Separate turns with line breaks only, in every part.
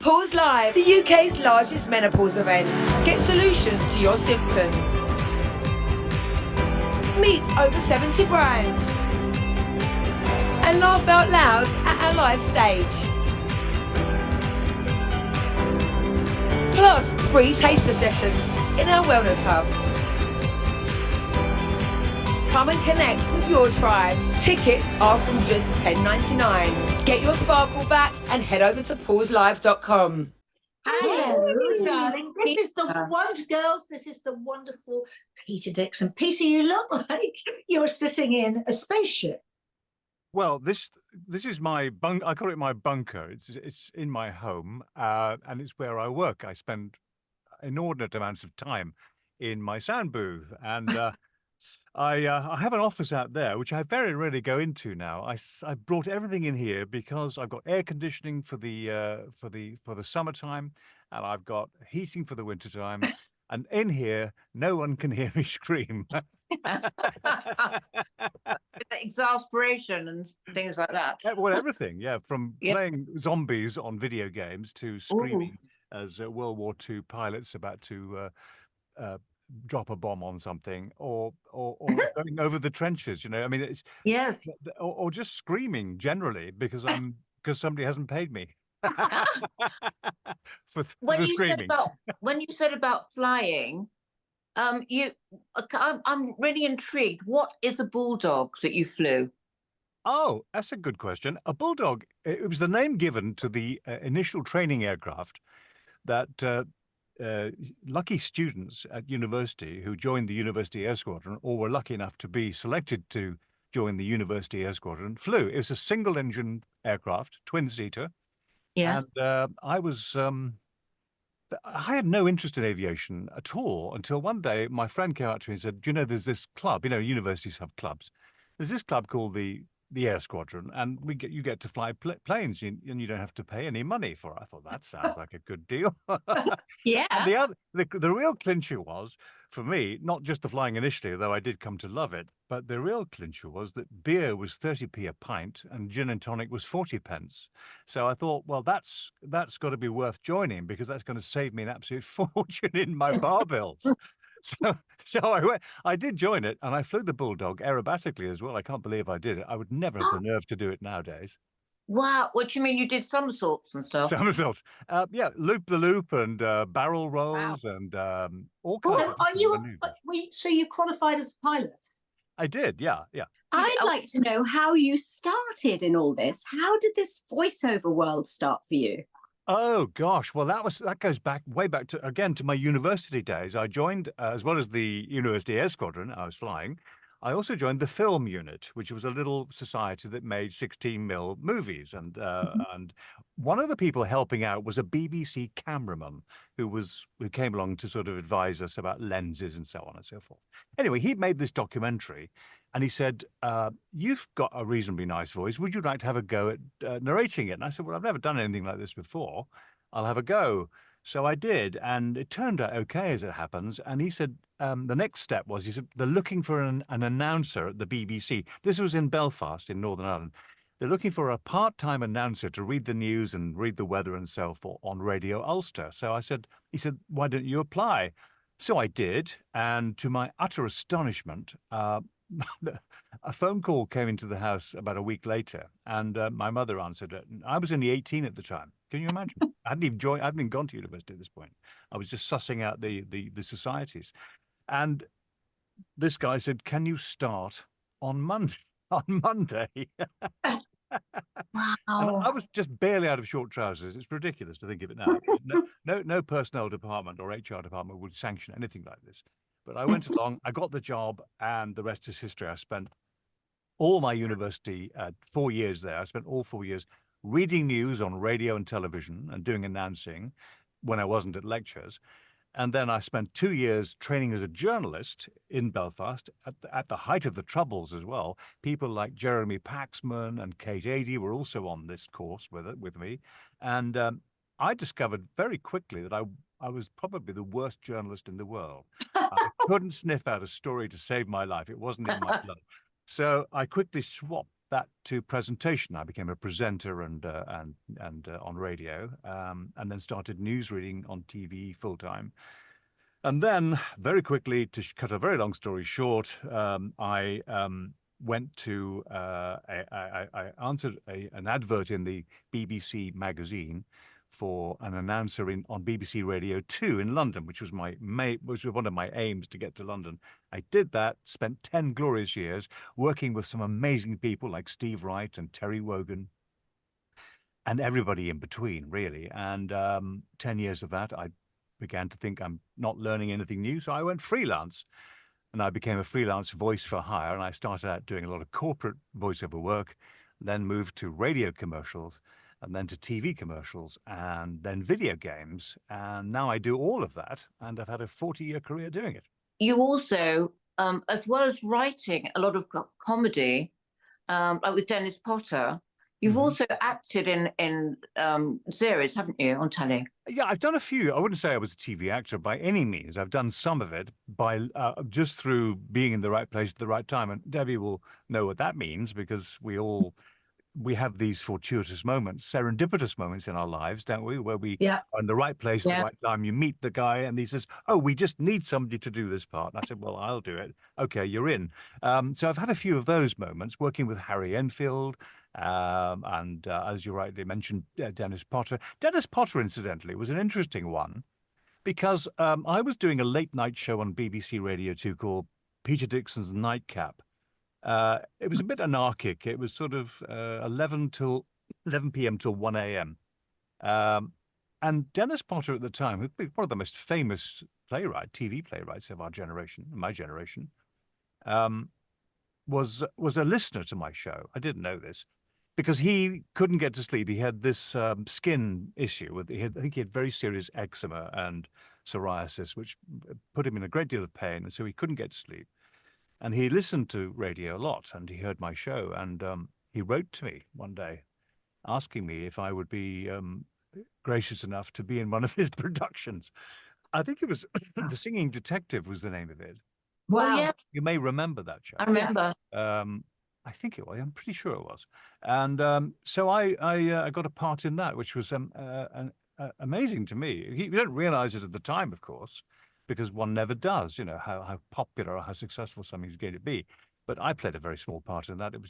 Pause Live, the UK's largest menopause event. Get solutions to your symptoms. Meet over 70 brands. And laugh out loud at our live stage. Plus, free taster sessions in our wellness hub. Come and connect with your tribe. Tickets are from just $10.99. Get your sparkle back and head over to pauselive.com.
Hello, darling. This is the Wonder Girls. This is the wonderful Peter Dickson. Peter, you look like you're sitting in a spaceship.
Well, this is my bunk. I call it my bunker. It's in my home, and it's where I work. I spend inordinate amounts of time in my sound booth, and I have an office out there, which I very rarely go into now. I brought everything in here because I've got air conditioning for the summertime, and I've got heating for the wintertime. And in here, no one can hear me scream.
Exasperation and things like that.
Well, everything, yeah, from playing zombies on video games to screaming as World War II pilots about to drop a bomb on something, or going over the trenches. You know, I mean, it's or just screaming generally because somebody hasn't paid me. for the screaming.
When you said about flying, I'm really intrigued. What is a bulldog that you flew?
Oh, that's a good question. A bulldog, it was the name given to the initial training aircraft that lucky students at university who joined the University Air Squadron or were lucky enough to be selected to join the University Air Squadron flew. It was a single-engine aircraft, twin-seater.
Yes.
And I had no interest in aviation at all until one day my friend came up to me and said, "Do you know there's this club? You know, universities have clubs. There's this club called the Air Squadron, and you get to fly planes, and you don't have to pay any money for it." I thought that sounds like a good deal.
Yeah.
And the real clincher was for me not just the flying initially, though I did come to love it, but the real clincher was that beer was 30p a pint and gin and tonic was 40 pence. So I thought, well, that's got to be worth joining because that's going to save me an absolute fortune in my bar bills. So I did join it, and I flew the Bulldog aerobatically as well. I can't believe I did it. I would never have the nerve to do it nowadays.
Wow, what do you mean you did somersaults and stuff?
Somersaults, yeah, loop the loop and barrel rolls and all kinds of maneuvers.
So you qualified as a pilot?
I did, yeah.
I'd like to know how you started in all this. How did this voiceover world start for you?
Oh gosh, well that goes way back to my university days. I joined as well as the University Air Squadron. I was flying. I also joined the film unit, which was a little society that made 16mm movies, and one of the people helping out was a BBC cameraman who came along to sort of advise us about lenses and so on and so forth. Anyway, he made this documentary, and he said, "You've got a reasonably nice voice. Would you like to have a go at narrating it?" And I said, "Well, I've never done anything like this before. I'll have a go." So I did, and it turned out okay as it happens. And he said the next step was, he said, they're looking for an announcer at the BBC. This was in Belfast in Northern Ireland. They're looking for a part-time announcer to read the news and read the weather and so forth on Radio Ulster. So he said, "Why don't you apply?" So I did, and to my utter astonishment, a phone call came into the house about a week later, and my mother answered it. I was only 18 at the time. Can you imagine? I hadn't even gone to university at this point. I was just sussing out the societies. And this guy said, "Can you start on Monday?" On Monday.
Wow.
And I was just barely out of short trousers. It's ridiculous to think of it now. No personnel department or HR department would sanction anything like this. But I went along, I got the job, and the rest is history. I spent all my university, 4 years there. I spent all 4 years reading news on radio and television and doing announcing when I wasn't at lectures. And then I spent 2 years training as a journalist in Belfast at the height of the Troubles as well. People like Jeremy Paxman and Kate Adie were also on this course with me. And I discovered very quickly that I was probably the worst journalist in the world. I couldn't sniff out a story to save my life. It wasn't in my blood. So I quickly swapped that to presentation. I became a presenter and on radio, and then started news reading on TV full time. And then, very quickly, to cut a very long story short, I went to I answered an advert in the BBC magazine for an announcer on BBC Radio 2 in London, which was one of my aims to get to London. I did that, spent 10 glorious years working with some amazing people like Steve Wright and Terry Wogan and everybody in between, really. And 10 years of that, I began to think I'm not learning anything new, so I went freelance. And I became a freelance voice for hire, and I started out doing a lot of corporate voiceover work, then moved to radio commercials, and then to TV commercials, and then video games. And now I do all of that, and I've had a 40-year career doing it.
You also, as well as writing a lot of comedy, like with Dennis Potter, you've also acted in series, haven't you, on telly?
Yeah, I've done a few. I wouldn't say I was a TV actor by any means. I've done some of it by just through being in the right place at the right time. And Debbie will know what that means, because we have these fortuitous moments, serendipitous moments in our lives, don't we? Where we are in the right place at the right time. You meet the guy and he says, oh, we just need somebody to do this part. And I said, well, I'll do it. Okay, you're in. So I've had a few of those moments working with Harry Enfield. And as you rightly mentioned, Dennis Potter. Dennis Potter, incidentally, was an interesting one, because I was doing a late night show on BBC Radio 2 called Peter Dickson's Nightcap. It was a bit anarchic. It was sort of 11 p.m. till 1 a.m. And Dennis Potter at the time, one of the most famous TV playwrights of our generation, my generation, was a listener to my show. I didn't know this, because he couldn't get to sleep. He had this skin issue. I think he had very serious eczema and psoriasis, which put him in a great deal of pain, and so he couldn't get to sleep. And he listened to radio a lot, and he heard my show, and he wrote to me one day asking me if I would be gracious enough to be in one of his productions. I think it was The Singing Detective was the name of it.
Wow.
Well, yeah,
You may remember that show.
I remember.
I think it was. I'm pretty sure it was. And so I got a part in that, which was amazing to me. You don't realize it at the time, of course, because one never does, how popular or how successful something's going to be. But I played a very small part in that. It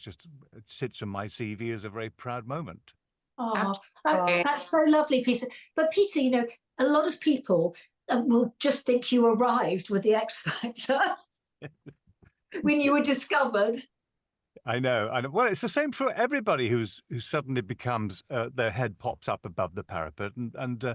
sits on my CV as a very proud moment.
Oh, that's so lovely, Peter. But Peter, a lot of people will just think you arrived with the X Factor when you were discovered.
I know. Well, it's the same for everybody who suddenly becomes their head pops up above the parapet, and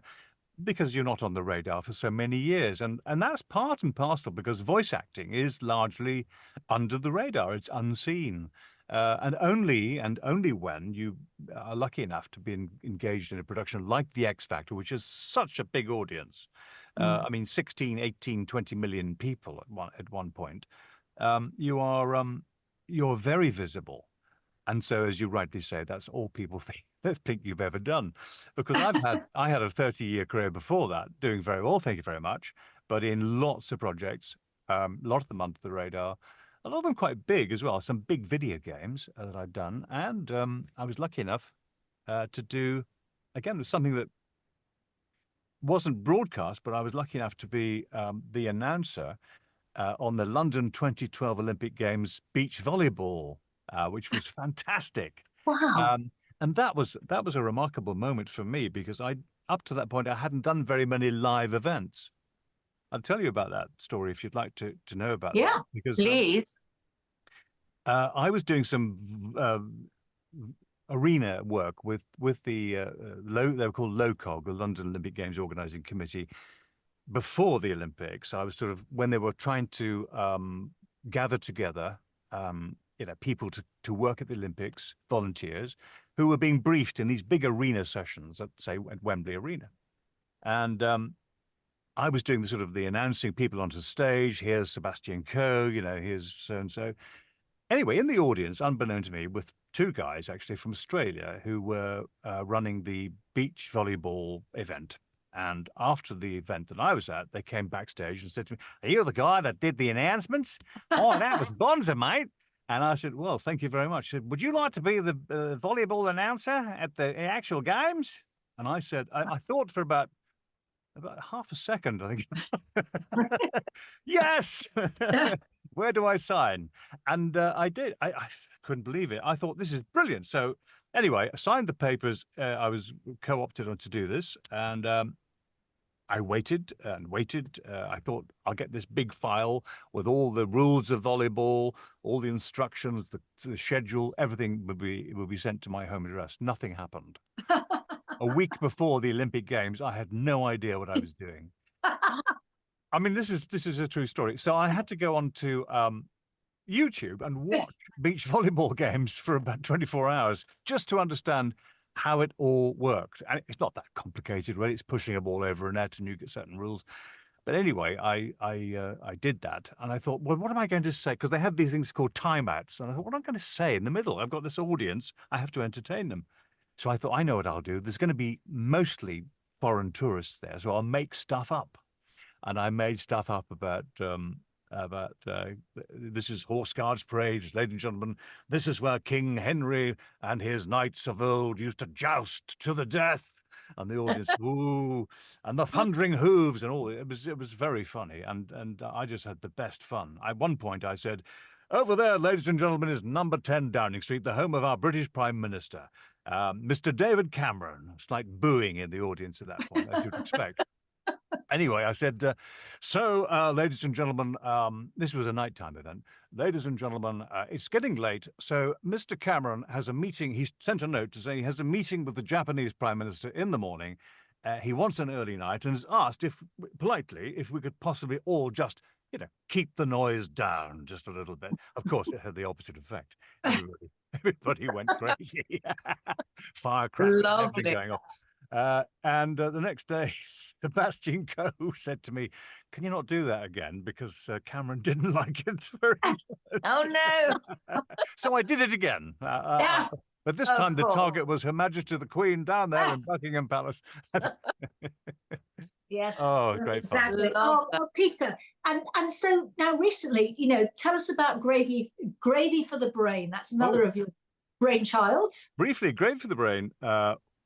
because you're not on the radar for so many years, and that's part and parcel, because voice acting is largely under the radar. It's unseen, and only when you are lucky enough to be engaged in a production like The X Factor, which is such a big audience. I mean, 16, 18, 20 million people at one point. You're very visible. And so, as you rightly say, that's all people think you've ever done. Because I had a 30-year career before that, doing very well, thank you very much, but in lots of projects, a lot of them under the radar, a lot of them quite big as well, some big video games that I've done. And I was lucky enough to do, again, something that wasn't broadcast, but I was lucky enough to be the announcer on the London 2012 Olympic Games beach volleyball, which was fantastic.
Wow.
And that was a remarkable moment for me, because up to that point I hadn't done very many live events. I'll tell you about that story if you'd like to know about that. Because
Please.
I was doing some arena work with the they were called LOCOG, the London Olympic Games Organising Committee, before the Olympics. I was sort of, when they were trying to gather together people to work at the Olympics, volunteers who were being briefed in these big arena sessions at, say, at Wembley Arena. And I was doing the announcing people onto stage. Here's Sebastian Coe, here's so-and-so. Anyway, in the audience, unbeknown to me, with two guys actually from Australia who were running the beach volleyball event. And after the event that I was at, they came backstage and said to me, "Are you the guy that did the announcements? Oh, that was bonza, mate." And I said, well, thank you very much. She said, would you like to be the volleyball announcer at the actual games? And I said, I thought for about half a second, I think. Yes. Where do I sign? And I did. I couldn't believe it. I thought, this is brilliant. So anyway, I signed the papers. I was co-opted to do this. And I waited and waited. I thought, I'll get this big file with all the rules of volleyball, all the instructions, the schedule, everything would be sent to my home address. Nothing happened. A week before the Olympic Games, I had no idea what I was doing. I mean, this is a true story. So I had to go on to YouTube and watch beach volleyball games for about 24 hours just to understand how it all worked. And it's not that complicated, really. It's pushing a ball over a net and you get certain rules. But anyway, I did that. And I thought, well, what am I going to say? Because they have these things called timeouts. And I thought, what am I going to say in the middle? I've got this audience. I have to entertain them. So I thought, I know what I'll do. There's going to be mostly foreign tourists there. So I'll make stuff up. And I made stuff up about this is Horse Guards Parade, ladies and gentlemen. This is where King Henry and his knights of old used to joust to the death. And the audience, ooh, and the thundering hooves and all. It was very funny. And I just had the best fun. At one point I said, over there, ladies and gentlemen, is number 10 Downing Street, the home of our British Prime Minister, Mr. David Cameron. It's like booing in the audience at that point, as you'd expect. Anyway, I said, ladies and gentlemen, this was a nighttime event. Ladies and gentlemen, it's getting late. So Mr. Cameron has a meeting. He sent a note to say he has a meeting with the Japanese Prime Minister in the morning. He wants an early night and has asked politely if we could possibly all just, keep the noise down just a little bit. Of course, it had the opposite effect. Everybody went crazy. Firecrackers, everything going off. And the next day, Sebastian Coe said to me, can you not do that again? Because Cameron didn't like it very much.
Oh, no.
So I did it again. But this time the target was Her Majesty the Queen down there in Buckingham Palace.
Yes.
Oh, great
exactly.
Fun.
Oh, Peter, and so now recently, tell us about Gravy for the Brain. That's another of your brainchilds.
Briefly, Gravy for the Brain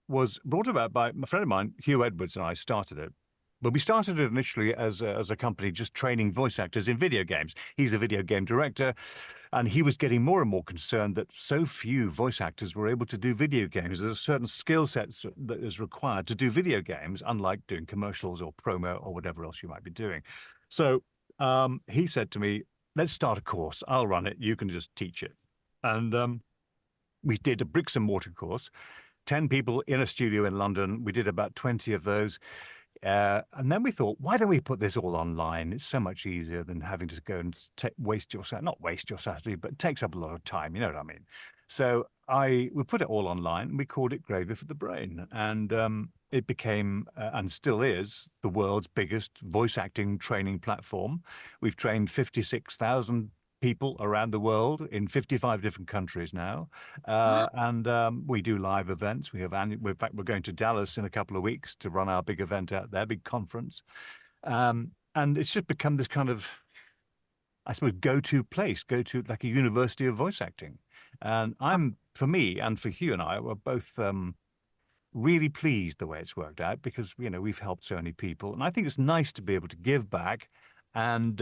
was brought about by a friend of mine, Hugh Edwards, and I started it. But we started it initially as a company just training voice actors in video games. He's a video game director, and he was getting more and more concerned that so few voice actors were able to do video games. There's a certain skill set that is required to do video games, unlike doing commercials or promo or whatever else you might be doing. So he said to me, let's start a course. I'll run it. You can just teach it. And we did a bricks and mortar course, 10 people in a studio in London. We did about 20 of those. And then we thought, why don't we put this all online? It's so much easier than having to go and waste your Saturday. Not waste your Saturday, but it takes up a lot of time. You know what I mean? So we put it all online and we called it Gravy for the Brain. And it became, and still is, the world's biggest voice acting training platform. We've trained 56,000 people around the world in 55 different countries now. And we do live events. In fact, we're going to Dallas in a couple of weeks to run our big event out there, big conference. And it's just become this kind of, I suppose, go-to place, go-to like a university of voice acting. And for me and for Hugh and I, we're both really pleased the way it's worked out because, we've helped so many people. And I think it's nice to be able to give back and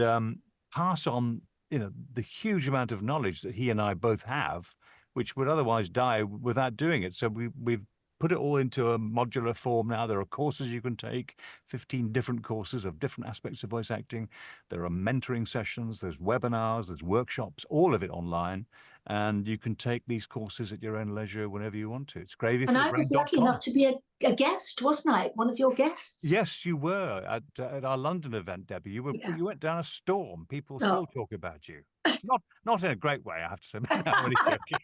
pass on the huge amount of knowledge that he and I both have, which would otherwise die without doing it. So we've put it all into a modular form now. There are courses you can take, 15 different courses of different aspects of voice acting. There are mentoring sessions, there's webinars, there's workshops, all of it online. And you can take these courses at your own leisure whenever you want to. It's
And I was lucky enough to be a guest, wasn't I? One of your guests.
Yes, you were at our London event, Debbie. You went down a storm. People still talk about you. Not in a great way, I have to say. No, I'm only joking.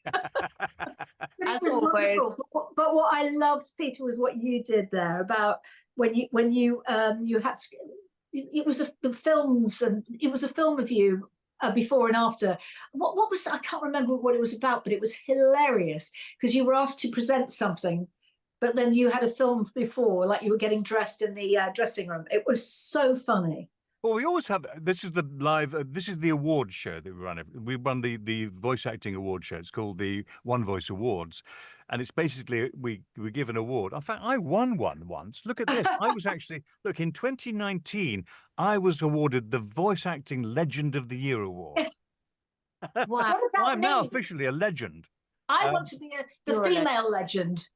It was wonderful. But what I loved, Peter, was what you did there about when you had to, it was the films, and it was a film of you. Before and after. What was, I can't remember what it was about, but it was hilarious because you were asked to present something, but then you had a film before, like you were getting dressed in the dressing room. It was so funny.
Well, we always have. This is the live. This is the award show that we run. We run the voice acting award show. It's called the One Voice Awards, and it's basically we give an award. In fact, I won one once. Look at this. I was actually in 2019. I was awarded the Voice Acting Legend of the Year award.
Wow.
What about
I'm now
me?
officially a legend.
I want to be the
you're a
female legend.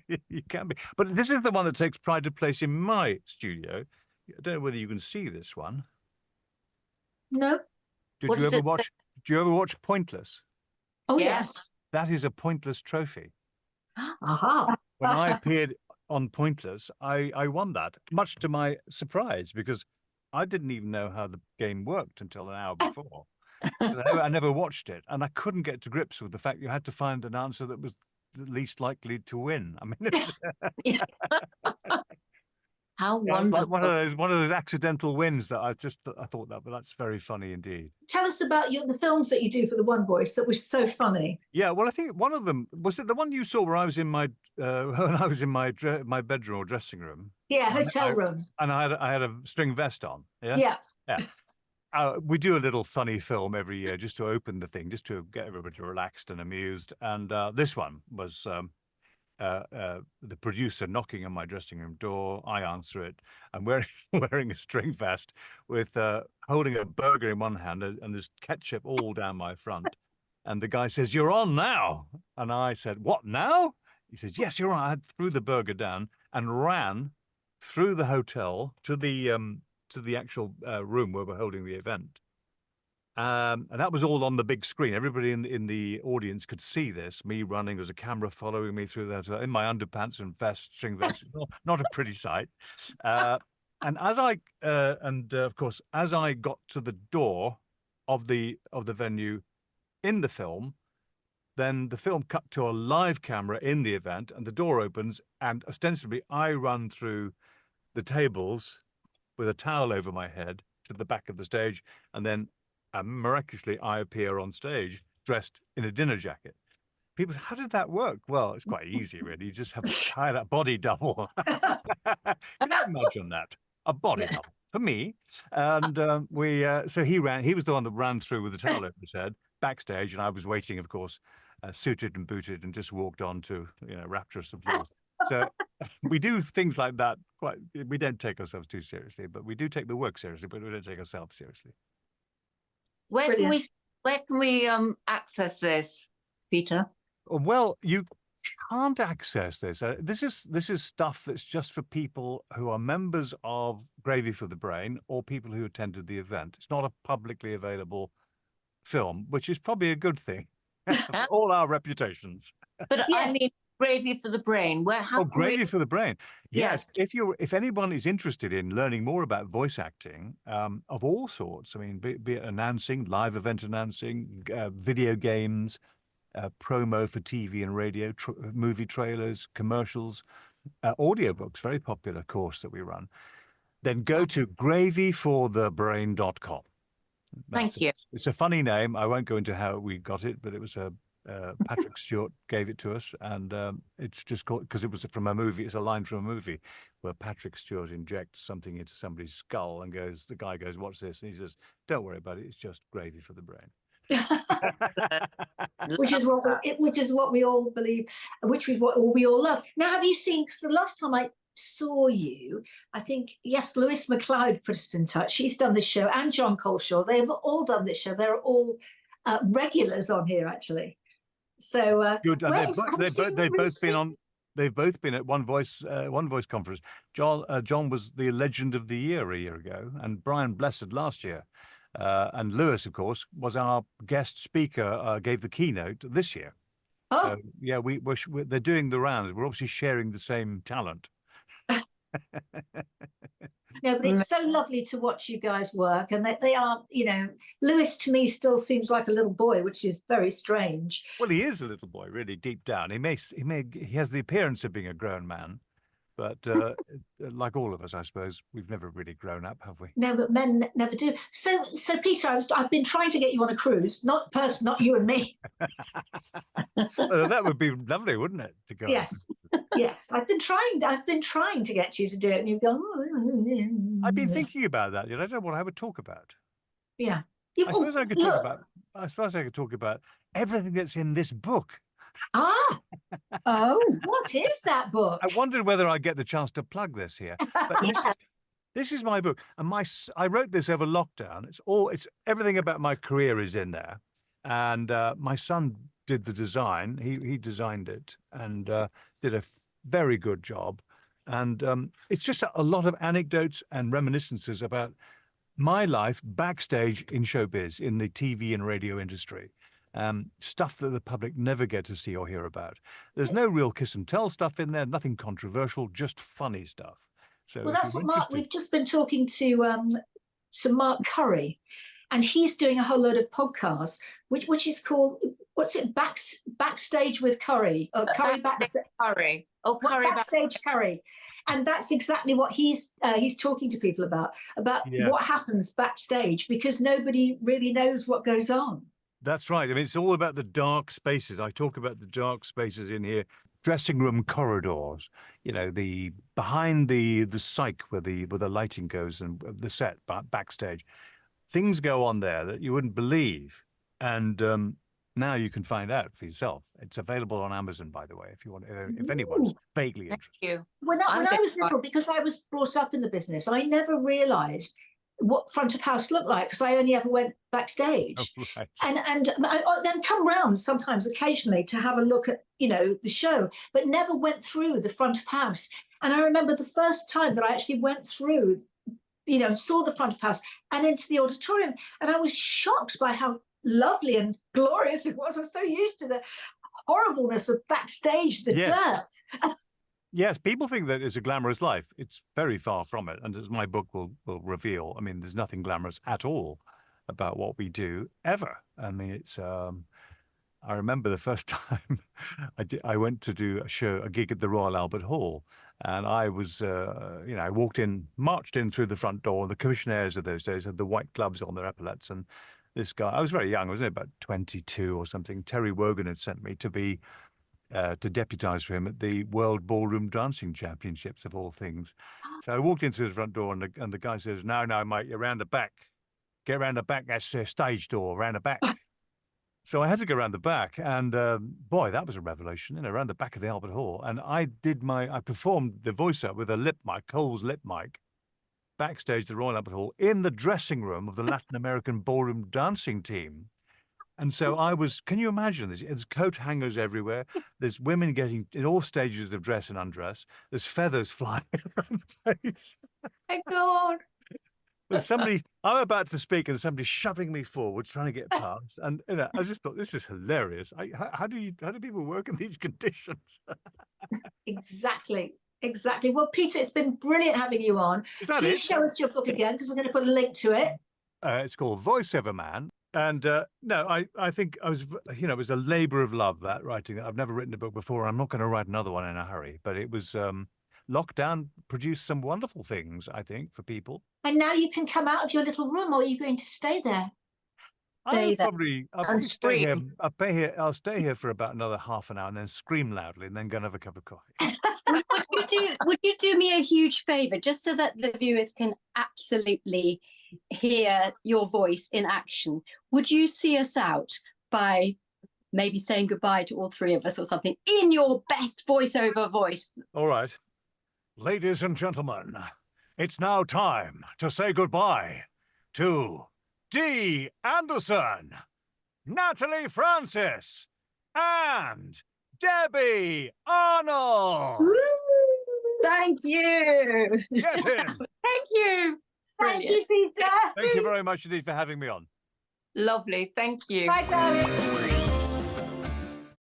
You can be, but this is the one that takes pride of place in my studio. I don't know whether you can see this one.
No.
Did
What
you
is
ever
it?
watch? Do you ever watch Pointless?
Oh
Yes.
yes.
That is a Pointless trophy.
Aha.
When I appeared on Pointless, I won that, much to my surprise, because I didn't even know how the game worked until an hour before. I never watched it, and I couldn't get to grips with the fact you had to find an answer that was the least likely to win. I mean,
How
yeah,
wonderful.
one of those accidental wins that I thought that, but that's very funny indeed.
Tell us about the films that you do for the One Voice that was so funny.
Yeah, well, I think one of them was it the one you saw where I was in my when I was in my my bedroom or dressing room.
Yeah,
And
hotel rooms.
and I had a string vest on. Yeah,
Yeah.
yeah. We do a little funny film every year just to open the thing, just to get everybody relaxed and amused. And this one was the producer knocking on my dressing room door. I answer it. I'm wearing a string vest with holding a burger in one hand and there's ketchup all down my front. And the guy says, "You're on now." And I said, "What now?" He says, "Yes, you're on." I threw the burger down and ran through the hotel to the actual room where we're holding the event. And that was all on the big screen. Everybody in the audience could see this, me running. There's a camera following me through that in my underpants and string vest. Not a pretty sight. And as of course, as I got to the door of the venue in the film, then the film cut to a live camera in the event, and the door opens, and ostensibly I run through the tables with a towel over my head to the back of the stage, and then miraculously I appear on stage dressed in a dinner jacket. People say, "How did that work?" Well, it's quite easy, really. You just have to hire a body double. Can you imagine that? A body double for me. And so he was the one that ran through with the towel over his head backstage, and I was waiting, of course, suited and booted, and just walked on to rapturous applause. So we do things like that. We don't take ourselves too seriously, but we do take the work seriously, but we don't take ourselves seriously.
Where can we access this, Peter?
Well, you can't access this. This is stuff that's just for people who are members of Gravy for the Brain or people who attended the event. It's not a publicly available film, which is probably a good thing for all our reputations.
But
Yes.
I mean, Gravy for the Brain.
Gravy for the Brain. Yes.
Yes.
If anyone is interested in learning more about voice acting of all sorts, I mean, be it announcing, live event announcing, video games, promo for TV and radio, movie trailers, commercials, audiobooks, very popular course that we run, then go to gravyforthebrain.com.
Thank you.
It's a funny name. I won't go into how we got it, but it was Patrick Stewart gave it to us, and it's just called because it was from a movie. It's a line from a movie where Patrick Stewart injects something into somebody's skull and the guy goes, "What's this?" And he says, "Don't worry about it. It's just gravy for the brain."
which is what we all believe, which is what we all love. Now, have you seen? Because the last time I saw you, I think yes, Lewis MacLeod put us in touch. She's done this show, and John Coleshaw. They've all done this show. They're all regulars on here, actually. So
Good.
Wales,
They've both been on. They've both been at One Voice conference. John was the Legend of the Year a year ago, and Brian Blessed last year. And Lewis, of course, was our guest speaker, gave the keynote this year.
Oh.
So, yeah, they're doing the rounds. We're obviously sharing the same talent.
No, but it's so lovely to watch you guys work, and they are, Lewis to me still seems like a little boy, which is very strange.
Well, he is a little boy, really, deep down. He has the appearance of being a grown man, but like all of us, I suppose, we've never really grown up, have we?
No, but men never do. So Peter, I've been trying to get you on a cruise, not you and me.
That would be lovely, wouldn't it? To go.
Yes. Yes, I've been trying to get you to do it, and you've gone.
I've been thinking about that. I don't know what I would talk about.
Yeah.
I suppose I could talk about. I suppose I could talk about everything that's in this book.
Ah,
Oh,
what is that book?
I wondered whether I'd get the chance to plug this here. But this is my book, and I wrote this over lockdown. It's everything about my career is in there, and my son did the design. He designed it and did a very good job. And it's just a lot of anecdotes and reminiscences about my life backstage in showbiz, in the TV and radio industry. Stuff that the public never get to see or hear about. There's no real kiss and tell stuff in there, nothing controversial, just funny stuff. So
Well, that's what Mark. We've just been talking to Mark Curry, and he's doing a whole load of podcasts, which is called, what's it, Backstage with Curry, or Curry Backstage.
Curry. Oh, Curry
Backstage Curry. And that's exactly what he's talking to people about
Yes.
what happens backstage, because nobody really knows what goes on.
That's right. I mean, it's all about the dark spaces. I talk about the dark spaces in here, dressing room corridors, the behind the psych where the lighting goes and the set backstage. Things go on there that you wouldn't believe. And now you can find out for yourself. It's available on Amazon, by the way, if you want, if anyone's vaguely
Thank
interested.
you.
When I was little, because I was brought up in the business, I never realised what front of house looked like, because I only ever went backstage.
Oh, right.
And I then come round sometimes occasionally to have a look at the show, but never went through the front of house. And I remember the first time that I actually went through, saw the front of house and into the auditorium, and I was shocked by how lovely and glorious it was. I was so used to the horribleness of backstage, the dirt.
Yes, people think that it's a glamorous life. It's very far from it. And as my book will reveal, I mean, there's nothing glamorous at all about what we do ever. I mean, it's, I remember the first time I went to do a gig at the Royal Albert Hall, and I was, I marched in through the front door. The commissionaires of those days had the white gloves on their epaulets. And this guy, I was very young, I was only about 22 or something. Terry Wogan had sent me to be to deputise for him at the World Ballroom Dancing Championships, of all things. So I walked in through the front door, and the guy says, "No, mate, you're round the back. Get round the back. That's the stage door, round the back." So I had to go around the back, and boy, that was a revelation, around the back of the Albert Hall. And I performed the voiceover with a lip mic, Cole's lip mic, backstage at the Royal Albert Hall, in the dressing room of the Latin American ballroom dancing team. And so can you imagine this? There's coat hangers everywhere. There's women getting in all stages of dress and undress. There's feathers flying around the place.
My God.
There's somebody, I'm about to speak and somebody shoving me forward, trying to get past. And I just thought, this is hilarious. How do people work in these conditions?
Exactly. Well, Peter, it's been brilliant having you on. Please show us your book again, because we're going to put a link to it.
It's called Voiceover Man. And I think it was a labor of love, that writing. I've never written a book before. I'm not going to write another one in a hurry. But it was lockdown produced some wonderful things, I think, for people.
And now you can come out of your little room, or are you going to stay there?
I'll probably stay here. I'll stay here for about another half an hour and then scream loudly and then go and have a cup of coffee.
Would you do me a huge favour, just so that the viewers can absolutely hear your voice in action? Would you see us out by maybe saying goodbye to all three of us or something in your best voiceover voice?
All right. Ladies and gentlemen, it's now time to say goodbye to Dee Anderson, Natalie Francis, and Debbie Arnold.
Woo! Thank you.
Get in.
Thank you.
Thank you, Peter.
Thank you very much indeed for having me on.
Lovely. Thank you.
Bye, darling.